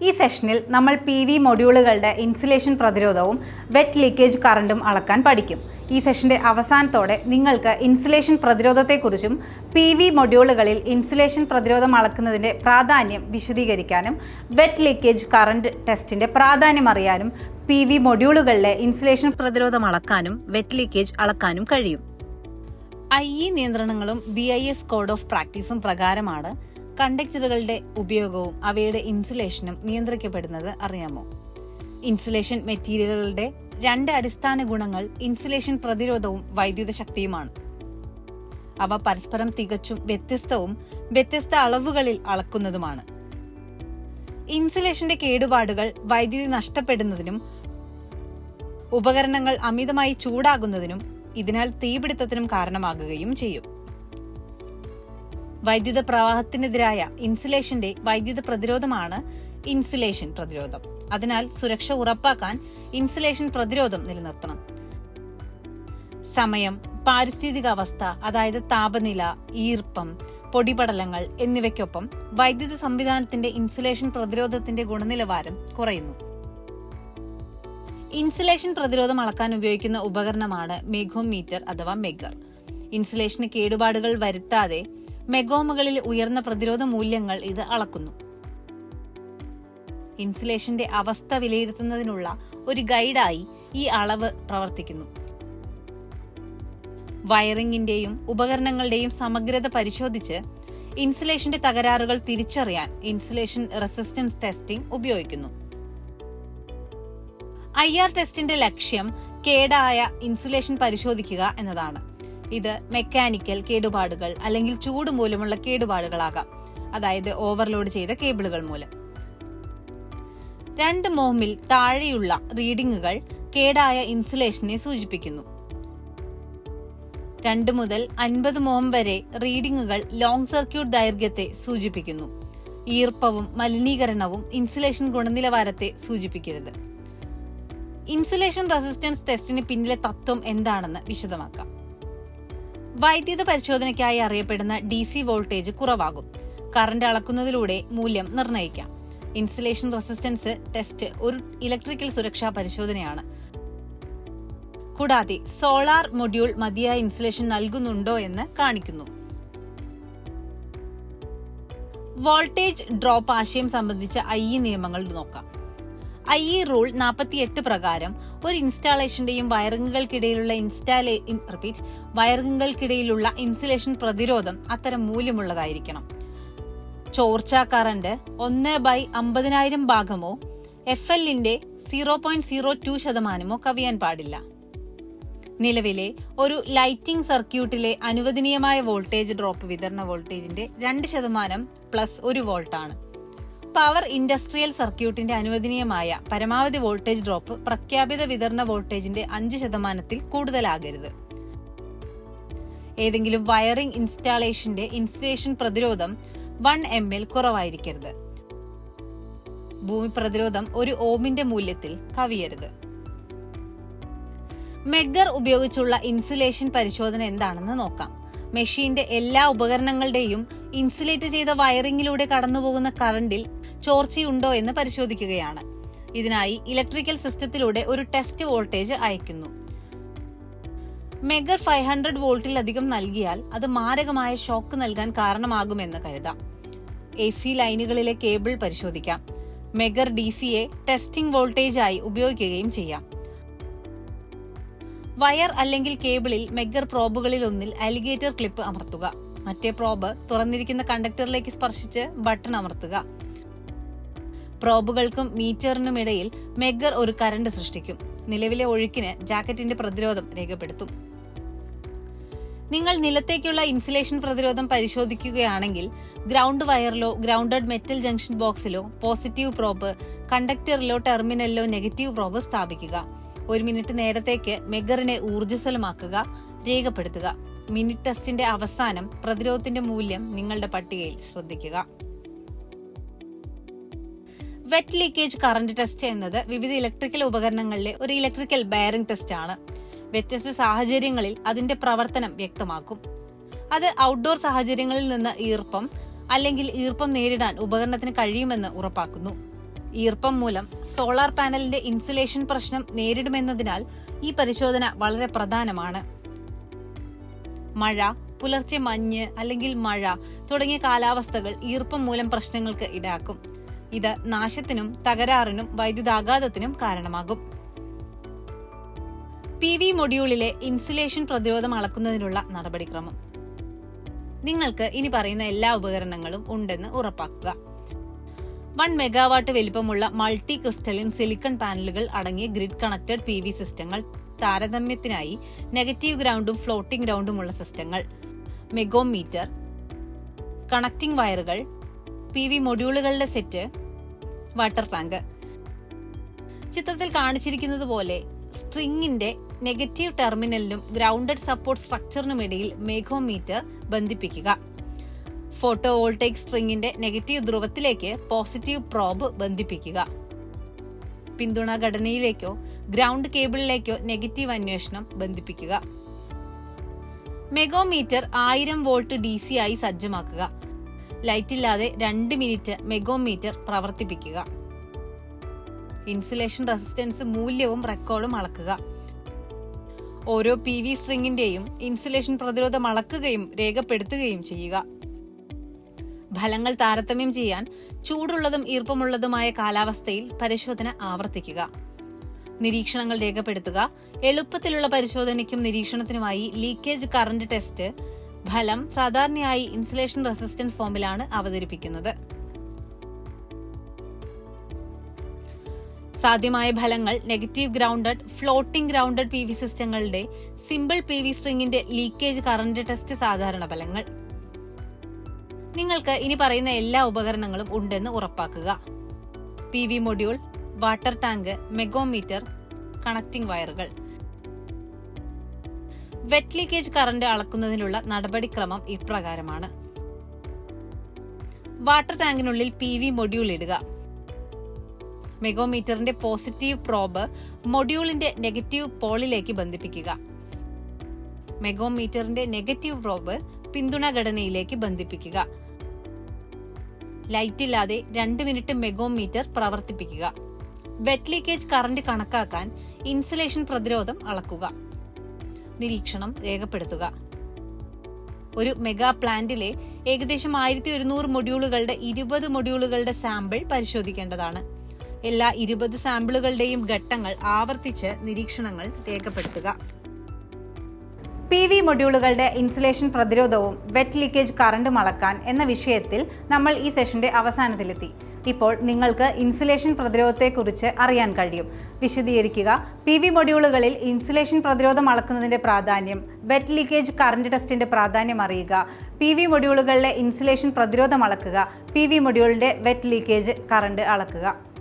ഈ സെഷനിൽ നമ്മൾ PV മൊഡ്യൂളുകളുടെ ഇൻസുലേഷൻ പ്രതിരോധവും വെറ്റ് ലീക്കേജ് കറണ്ടും അളക്കാൻ പഠിക്കും. ഈ സെഷന്റെ അവസാനത്തോടെ നിങ്ങൾക്ക് ഇൻസുലേഷൻ പ്രതിരോധത്തെക്കുറിച്ചും PV മൊഡ്യൂളുകളിൽ ഇൻസുലേഷൻ പ്രതിരോധം അളക്കുന്നതിൻ്റെ പ്രാധാന്യം വിശദീകരിക്കാനും വെറ്റ് ലീക്കേജ് കറണ്ട് ടെസ്റ്റിൻ്റെ പ്രാധാന്യം അറിയാനും PV മൊഡ്യൂളുകളിലെ ഇൻസുലേഷൻ പ്രതിരോധം അളക്കാനും വെറ്റ് ലീക്കേജ് അളക്കാനും കഴിയും. IE നിയന്ത്രണങ്ങളും BIS കോഡ് ഓഫ് പ്രാക്ടീസും പ്രകാരമാണ് കണ്ടക്ടറുകളുടെ ഉപയോഗവും അവയുടെ ഇൻസുലേഷനും നിയന്ത്രിക്കപ്പെടുന്നത് അറിയാമോ? ഇൻസുലേഷൻ മെറ്റീരിയലുകളുടെ രണ്ട് അടിസ്ഥാന ഗുണങ്ങൾ ഇൻസുലേഷൻ പ്രതിരോധവും വൈദ്യുത ശക്തിയുമാണ്. അവ പരസ്പരം തികച്ചും വ്യത്യസ്തവും വ്യത്യസ്ത അളവുകളിൽ അളക്കുന്നതുമാണ്. ഇൻസുലേഷന്റെ കേടുപാടുകൾ വൈദ്യുതി നഷ്ടപ്പെടുന്നതിനും ഉപകരണങ്ങൾ അമിതമായി ചൂടാകുന്നതിനും ഇതിനാൽ തീപിടുത്തത്തിനും കാരണമാകുകയും ചെയ്യും. വൈദ്യുത പ്രവാഹത്തിനെതിരായ ഇൻസുലേഷന്റെ വൈദ്യുത പ്രതിരോധമാണ് ഇൻസുലേഷൻ പ്രതിരോധം. അതിനാൽ സുരക്ഷ ഉറപ്പാക്കാൻ ഇൻസുലേഷൻ പ്രതിരോധം നിലനിർത്തണം. സമയം, പാരിസ്ഥിതികാവസ്ഥ അതായത് താപനില, ഈർപ്പം, പൊടിപടലങ്ങൾ എന്നിവയ്ക്കൊപ്പം വൈദ്യുത സംവിധാനത്തിന്റെ ഇൻസുലേഷൻ പ്രതിരോധത്തിന്റെ ഗുണനിലവാരം കുറയുന്നു. ഇൻസുലേഷൻ പ്രതിരോധം അളക്കാൻ ഉപയോഗിക്കുന്ന ഉപകരണമാണ് മെഗോമീറ്റർ അഥവാ മെഗർ. ഇൻസുലേഷന് കേടുപാടുകൾ വരുത്താതെ മെഗോമുകളിൽ ഉയർന്ന പ്രതിരോധ മൂല്യങ്ങൾ ഇത് അളക്കുന്നു. ഇൻസുലേഷന്റെ അവസ്ഥ വിലയിരുത്തുന്നതിനുള്ള ഒരു ഗൈഡായി ഈ അളവ് പ്രവർത്തിക്കുന്നു. വയറിംഗിന്റെയും ഉപകരണങ്ങളുടെയും സമഗ്രത പരിശോധിച്ച് ഇൻസുലേഷന്റെ തകരാറുകൾ തിരിച്ചറിയാൻ ഇൻസുലേഷൻ റെസിസ്റ്റൻസ് ടെസ്റ്റിംഗ് ഉപയോഗിക്കുന്നു. IR ടെസ്റ്റിന്റെ ലക്ഷ്യം കേടായ ഇൻസുലേഷൻ പരിശോധിക്കുക എന്നതാണ്. ഇത് മെക്കാനിക്കൽ കേടുപാടുകൾ അല്ലെങ്കിൽ ചൂട് മൂലമുള്ള കേടുപാടുകളാകാം, അതായത് ഓവർലോഡ് ചെയ്ത കേബിളുകൾ മൂലം. 2 മോമിൽ താഴെയുള്ള റീഡിംഗുകൾ കേടായ ഇൻസുലേഷനെ സൂചിപ്പിക്കുന്നു. 2 മുതൽ 50 മോം വരെ റീഡിംഗുകൾ ലോങ് സർക്യൂട്ട് ദൈർഘ്യത്തെ സൂചിപ്പിക്കുന്നു. ഈർപ്പവും മലിനീകരണവും ഇൻസുലേഷൻ ഗുണനിലവാരത്തെ സൂചിപ്പിക്കരുത്. ഇൻസുലേഷൻ റെസിസ്റ്റൻസ് ടെസ്റ്റിന് പിന്നിലെ തത്വം എന്താണെന്ന് വിശദമാക്കാം. വൈദ്യുത പരിശോധനയ്ക്കായി അറിയപ്പെടുന്ന DC വോൾട്ടേജ് കുറവാകും. കറന്റ് അളക്കുന്നതിലൂടെ മൂല്യം നിർണ്ണയിക്കാം. ഇൻസുലേഷൻ റെസിസ്റ്റൻസ് ടെസ്റ്റ് ഒരു ഇലക്ട്രിക്കൽ സുരക്ഷാ പരിശോധനയാണ്. കൂടാതെ സോളാർ മൊഡ്യൂൾ മതിയായ ഇൻസുലേഷൻ നൽകുന്നുണ്ടോ എന്ന് കാണിക്കുന്നു. വോൾട്ടേജ് ഡ്രോപ്പ് ആശയം സംബന്ധിച്ച IE നിയമങ്ങൾ നോക്കാം. IE റൂൾ 48 പ്രകാരം ഒരു ഇൻസ്റ്റാളേഷന്റെയും വയറിങ്ങുകൾക്കിടയിലുള്ള ഇൻസുലേഷൻ പ്രതിരോധം അത്തരം മൂല്യമുള്ളതായിരിക്കണം. ചോർച്ച കറന്റ് 1/50,000 ഭാഗമോ FLന്റെ 0.02% കവിയാൻ പാടില്ല. നിലവിലെ ഒരു ലൈറ്റിംഗ് സർക്യൂട്ടിലെ അനുവദനീയമായ വോൾട്ടേജ് ഡ്രോപ്പ് വിതരണ വോൾട്ടേജിന്റെ 2% പ്ലസ് 1 വോൾട്ട് ആണ്. പവർ ഇൻഡസ്ട്രിയൽ സർക്യൂട്ടിന്റെ അനുവദനീയമായ പരമാവധി വോൾട്ടേജ് ഡ്രോപ്പ് പ്രഖ്യാപിത വിതരണ വോൾട്ടേജിന്റെ 5% കൂടുതലാകരുത്. ഏതെങ്കിലും വയറിംഗ് ഇൻസ്റ്റാളേഷന്റെ ഇൻസുലേഷൻ പ്രതിരോധം 1 ml കുറവായിരിക്കരുത്. ഭൂമി പ്രതിരോധം 1 ഓമിന്റെ മൂല്യത്തിൽ കവിയരുത്. മെഗർ ഉപയോഗിച്ചുള്ള ഇൻസുലേഷൻ പരിശോധന എന്താണെന്ന് നോക്കാം. മെഷീന്റെ എല്ലാ ഉപകരണങ്ങളുടെയും ഇൻസുലേറ്റ് ചെയ്ത വയറിംഗിലൂടെ കടന്നുപോകുന്ന കറണ്ടിൽ ചോർച്ചയുണ്ടോ എന്ന് പരിശോധിക്കുകയാണ്. ഇതിനായി ഇലക്ട്രിക്കൽ സിസ്റ്റത്തിലൂടെ ഒരു ടെസ്റ്റ് വോൾട്ടേജ് അയക്കുന്നു. മെഗർ 500 വോൾട്ടിലധികം നൽകിയാൽ അത് മാരകമായ ഷോക്ക് നൽകാൻ കാരണമാകുമെന്ന് കരുതാം. AC ലൈനുകളിലെ കേബിൾ പരിശോധിക്കാം. മെഗർ DCയെ ടെസ്റ്റിംഗ് വോൾട്ടേജായി ഉപയോഗിക്കുകയും ചെയ്യാം. വയർ അല്ലെങ്കിൽ കേബിളിൽ മെഗർ പ്രോബുകളിൽ ഒന്നിൽ അലിഗേറ്റർ ക്ലിപ്പ് അമർത്തുക. മറ്റേ പ്രോബ് തുറന്നിരിക്കുന്ന കണ്ടക്ടറിലേക്ക് സ്പർശിച്ച് ബട്ടൺ അമർത്തുക. പ്രോബുകൾക്കും മീറ്ററിനുമിടയിൽ മെഗർ ഒരു കറണ്ട് സൃഷ്ടിക്കും. നിലവിലെ ഒഴുക്കിന് ജാക്കറ്റിന്റെ പ്രതിരോധം രേഖപ്പെടുത്തും. നിങ്ങൾ നിലത്തേക്കുള്ള ഇൻസുലേഷൻ പ്രതിരോധം പരിശോധിക്കുകയാണെങ്കിൽ ഗ്രൗണ്ട് വയറിലോ ഗ്രൗണ്ടഡ് മെറ്റൽ ജംഗ്ഷൻ ബോക്സിലോ പോസിറ്റീവ് പ്രോബ്, കണ്ടക്ടറിലോ ടെർമിനലിലോ നെഗറ്റീവ് പ്രോബ് സ്ഥാപിക്കുക. 1 മിനിറ്റ് നേരത്തേക്ക് മെഗറിനെ ഊർജ്ജസ്വലമാക്കുക, രേഖപ്പെടുത്തുക. മിനിറ്റ് ടെസ്റ്റിന്റെ അവസാനം പ്രതിരോധത്തിന്റെ മൂല്യം നിങ്ങളുടെ പട്ടികയിൽ ശ്രദ്ധിക്കുക. വെറ്റ് ലീക്കേജ് കറന്റ് ടെസ്റ്റ് എന്നത് വിവിധ ഇലക്ട്രിക്കൽ ഉപകരണങ്ങളിലെ ഒരു ഇലക്ട്രിക്കൽ ബെയറിംഗ് ടെസ്റ്റ് ആണ്. വ്യത്യസ്ത സാഹചര്യങ്ങളിൽ അതിന്റെ പ്രവർത്തനം വ്യക്തമാക്കും. അത് ഔട്ട്ഡോർ സാഹചര്യങ്ങളിൽ നിന്ന് ഈർപ്പം അല്ലെങ്കിൽ ഈർപ്പം നേരിടാൻ ഉപകരണത്തിന് കഴിയുമെന്ന് ഉറപ്പാക്കുന്നു. ഈർപ്പം മൂലം സോളാർ പാനലിന്റെ ഇൻസുലേഷൻ പ്രശ്നം നേരിടുമെന്നതിനാൽ ഈ പരിശോധന വളരെ പ്രധാനമാണ്. മഴ, പുലർച്ചെ മഞ്ഞ് അല്ലെങ്കിൽ മഴ തുടങ്ങിയ കാലാവസ്ഥകൾ ഈർപ്പം മൂലം പ്രശ്നങ്ങൾക്ക് ഇടയാക്കും. ഇത് നാശത്തിനും തകരാറിനും വൈദ്യുതാഘാതത്തിനും കാരണമാകും. PV മൊഡ്യൂളിലെ ഇൻസുലേഷൻ പ്രതിരോധം അളക്കുന്നതിനുള്ള നടപടിക്രമം. നിങ്ങൾക്ക് ഇനി പറയുന്ന എല്ലാ ഉപകരണങ്ങളും ഉണ്ടെന്ന് ഉറപ്പാക്കുക. 1 മെഗാവാട്ട് വലിപ്പമുള്ള മൾട്ടി ക്രിസ്റ്റലിൻ സിലിക്കൺ പാനലുകൾ അടങ്ങിയ ഗ്രിഡ് കണക്റ്റഡ് PV സിസ്റ്റങ്ങൾ, താരതമ്യത്തിനായി നെഗറ്റീവ് ഗ്രൗണ്ടും ഫ്ലോട്ടിംഗ് ഗ്രൗണ്ടുമുള്ള സിസ്റ്റങ്ങൾ, മെഗോമീറ്റർ, കണക്റ്റിംഗ് വയറുകൾ, PV മൊഡ്യൂളുകളുടെ സെറ്റ്, വാട്ടർ ടാങ്ക്. ചിത്രത്തിൽ കാണിച്ചിരിക്കുന്നത് പോലെ സ്ട്രിങ്ങിന്റെ നെഗറ്റീവ് ടെർമിനലിനും ഗ്രൗണ്ടഡ് സപ്പോർട്ട് സ്ട്രക്ചറിനുമിടയിൽ മെഗോമീറ്റർ ബന്ധിപ്പിക്കുക. ഫോട്ടോ വോൾട്ടേക് സ്ട്രിങ്ങിന്റെ നെഗറ്റീവ് ധ്രുവത്തിലേക്ക് പോസിറ്റീവ് പ്രോബ് ബന്ധിപ്പിക്കുക. പിന്തുണ ഘടനയിലേക്കോ ഗ്രൗണ്ട് കേബിളിലേക്കോ നെഗറ്റീവ് അന്വേഷണം ബന്ധിപ്പിക്കുക. മെഗോമീറ്റർ 1000 വോൾട്ട് DC ആയി സജ്ജമാക്കുക. ലൈറ്റില്ലാതെ 2 മിനിറ്റ് മെഗോമീറ്റർ പ്രവർത്തിപ്പിക്കുക. ഇൻസുലേഷൻ റെസിസ്റ്റൻസ് മൂല്യവും റെക്കോർഡും അളക്കുക. ഓരോ PV സ്ട്രിങ്ങിന്റെയും ഇൻസുലേഷൻ പ്രതിരോധം അളക്കുകയും രേഖപ്പെടുത്തുകയും ചെയ്യുക. ഫലങ്ങൾ താരതമ്യം ചെയ്യാൻ ചൂടുള്ളതും ഈർപ്പമുള്ളതുമായ കാലാവസ്ഥയിൽ പരിശോധന ആവർത്തിക്കുക. നിരീക്ഷണങ്ങൾ രേഖപ്പെടുത്തുക. എളുപ്പത്തിലുള്ള പരിശോധനയ്ക്കും നിരീക്ഷണത്തിനുമായി ലീക്കേജ് കറന്റ് ടെസ്റ്റ് ഫലം സാധാരണയായി ഇൻസുലേഷൻ റെസിസ്റ്റൻസ് ഫോമിലാണ് അവതരിപ്പിക്കുന്നത്. സാധ്യമായ ഫലങ്ങൾ negative grounded, floating grounded PV സിസ്റ്റങ്ങളുടെ സിമ്പിൾ PV സ്ട്രിങ്ങിന്റെ ലീക്കേജ് കറന്റ് ടെസ്റ്റ് സാധാരണ ഫലങ്ങൾ. നിങ്ങൾക്ക് ഇനി പറയുന്ന എല്ലാ ഉപകരണങ്ങളും ഉണ്ടെന്ന് ഉറപ്പാക്കുക. PV module, water tank, megohmmeter, connecting വയറുകൾ. വെറ്റ് ലീക്കേജ് കറന്റ് അളക്കുന്നതിനുള്ള നടപടിക്രമം ഇപ്രകാരമാണ്. വാട്ടർ ടാങ്കിനുള്ളിൽ PV മൊഡ്യൂൾ ഇടുക. മെഗോമീറ്ററിന്റെ പോസിറ്റീവ് പ്രോബ് മൊഡ്യൂളിന്റെ നെഗറ്റീവ് പോളിലേക്ക് ബന്ധിപ്പിക്കുക. മെഗോമീറ്ററിന്റെ നെഗറ്റീവ് പ്രോബ് പിന്തുണ ഘടനയിലേക്ക് ബന്ധിപ്പിക്കുക. ലൈറ്റില്ലാതെ 2 മിനിറ്റ് മെഗോമീറ്റർ പ്രവർത്തിപ്പിക്കുക. വെറ്റ് ലീക്കേജ് കറന്റ് കണക്കാക്കാൻ ഇൻസുലേഷൻ പ്രതിരോധം അളക്കുക. നിരീക്ഷണം രേഖപ്പെടുത്തുക. ഒരു മെഗാ പ്ലാന്റിലെ ഏകദേശം 1100 മൊഡ്യൂളുകളുടെ 20 മൊഡ്യൂളുകളുടെ സാമ്പിൾ പരിശോധിക്കേണ്ടതാണ്. എല്ലാ 20 സാമ്പിളുകളുടെയും ഘട്ടങ്ങൾ ആവർത്തിച്ച് നിരീക്ഷണങ്ങൾ രേഖപ്പെടുത്തുക. PV മൊഡ്യൂളുകളുടെ ഇൻസുലേഷൻ പ്രതിരോധവും വെറ്റ് ലീക്കേജ് കറണ്ടും അളക്കാൻ എന്ന വിഷയത്തിൽ നമ്മൾ ഈ സെഷന്റെ അവസാനത്തിലെത്തി. ഇപ്പോൾ നിങ്ങൾക്ക് ഇൻസുലേഷൻ പ്രതിരോധത്തെക്കുറിച്ച് അറിയാൻ കഴിയും. വിശദീകരിക്കുക. PV മൊഡ്യൂളുകളിൽ ഇൻസുലേഷൻ പ്രതിരോധം അളക്കുന്നതിന്റെ പ്രാധാന്യം, വെറ്റ് ലീക്കേജ് കറന്റ് ടെസ്റ്റിന്റെ പ്രാധാന്യം അറിയുക, PV മൊഡ്യൂളുകളിലെ ഇൻസുലേഷൻ പ്രതിരോധം അളക്കുക, PV മൊഡ്യൂളിന്റെ വെറ്റ് ലീക്കേജ് കറന്റ് അളക്കുക.